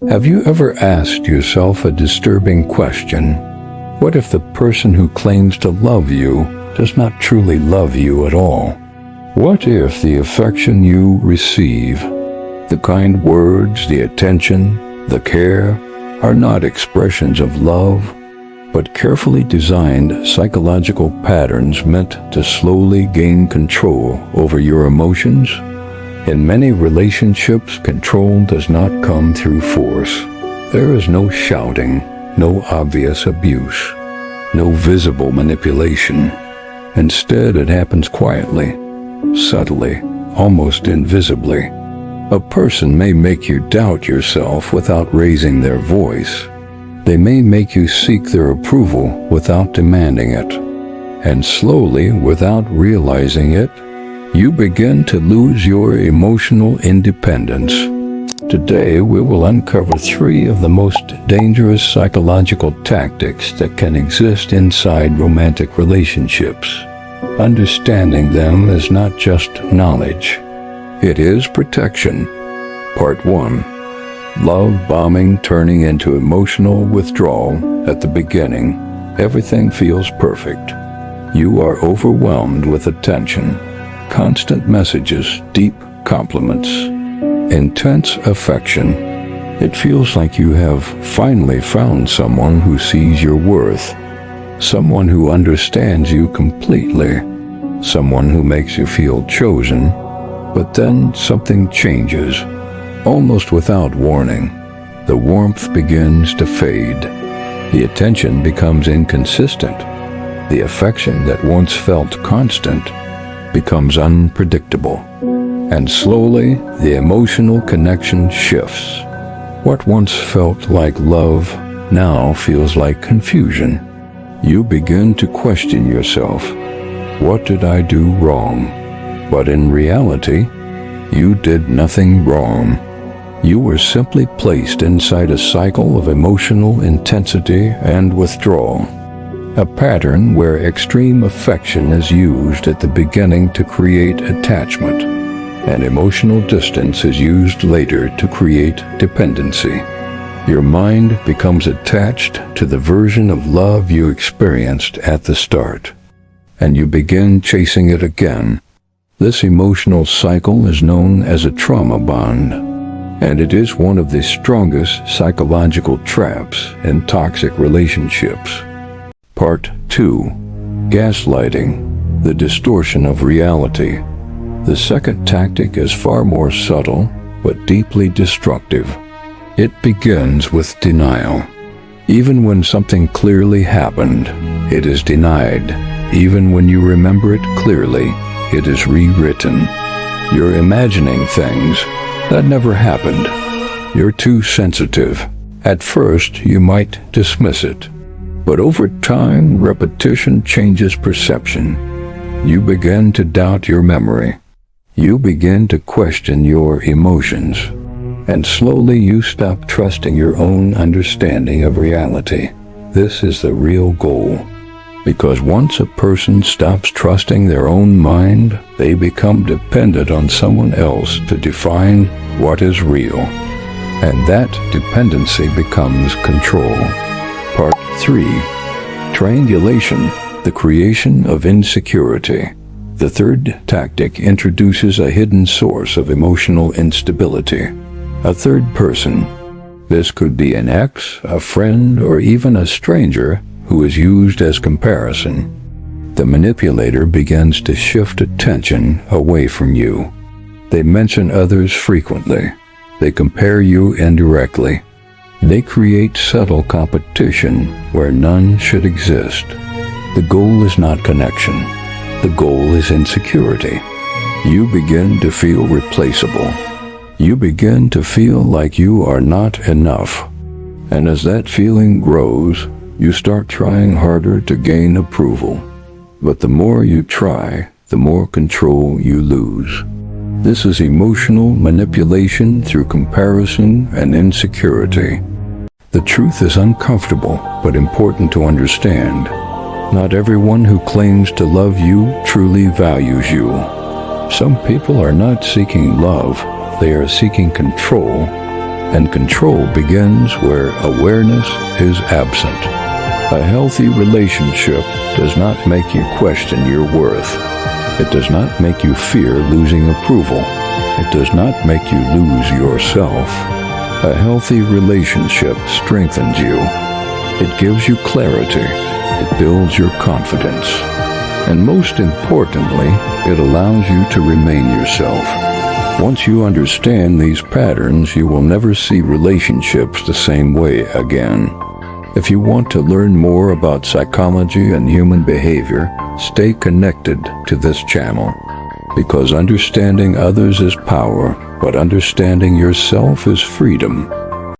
Have you ever asked yourself a disturbing question? What if the person who claims to love you does not truly love you at all? What if the affection you receive, the kind words, the attention, the care, are not expressions of love, but carefully designed psychological patterns meant to slowly gain control over your emotions? In many relationships, control does not come through force. There is no shouting, no obvious abuse, no visible manipulation. Instead, it happens quietly, subtly, almost invisibly. A person may make you doubt yourself without raising their voice. They may make you seek their approval without demanding it. And slowly, without realizing it, you begin to lose your emotional independence. Today, we will uncover 3 of the most dangerous psychological tactics that can exist inside romantic relationships. Understanding them is not just knowledge. It is protection. Part 1. Love bombing turning into emotional withdrawal. At the beginning, everything feels perfect. You are overwhelmed with attention, constant messages, deep compliments, intense affection. It feels like you have finally found someone who sees your worth, someone who understands you completely, someone who makes you feel chosen. But then something changes, almost without warning. The warmth begins to fade. The attention becomes inconsistent. The affection that once felt constant becomes unpredictable. And slowly, the emotional connection shifts. What once felt like love now feels like confusion. You begin to question yourself. What did I do wrong? But in reality, you did nothing wrong. You were simply placed inside a cycle of emotional intensity and withdrawal. A pattern where extreme affection is used at the beginning to create attachment, and emotional distance is used later to create dependency. Your mind becomes attached to the version of love you experienced at the start, and you begin chasing it again. This emotional cycle is known as a trauma bond, and it is one of the strongest psychological traps in toxic relationships. Part 2. Gaslighting, the distortion of reality. The second tactic is far more subtle, but deeply destructive. It begins with denial. Even when something clearly happened, it is denied. Even when you remember it clearly, it is rewritten. You're imagining things that never happened. You're too sensitive. At first, you might dismiss it. But over time, repetition changes perception. You begin to doubt your memory. You begin to question your emotions. And slowly you stop trusting your own understanding of reality. This is the real goal. Because once a person stops trusting their own mind, they become dependent on someone else to define what is real. And that dependency becomes control. Part 3. Triangulation, the creation of insecurity. The third tactic introduces a hidden source of emotional instability. A third person. This could be an ex, a friend, or even a stranger who is used as comparison. The manipulator begins to shift attention away from you. They mention others frequently. They compare you indirectly. They create subtle competition where none should exist. The goal is not connection. The goal is insecurity. You begin to feel replaceable. You begin to feel like you are not enough. And as that feeling grows, you start trying harder to gain approval. But the more you try, the more control you lose. This is emotional manipulation through comparison and insecurity. The truth is uncomfortable, but important to understand. Not everyone who claims to love you truly values you. Some people are not seeking love, they are seeking control, and control begins where awareness is absent. A healthy relationship does not make you question your worth. It does not make you fear losing approval. It does not make you lose yourself. A healthy relationship strengthens you. It gives you clarity. It builds your confidence. And most importantly, it allows you to remain yourself. Once you understand these patterns, you will never see relationships the same way again. If you want to learn more about psychology and human behavior, stay connected to this channel. Because understanding others is power, but understanding yourself is freedom.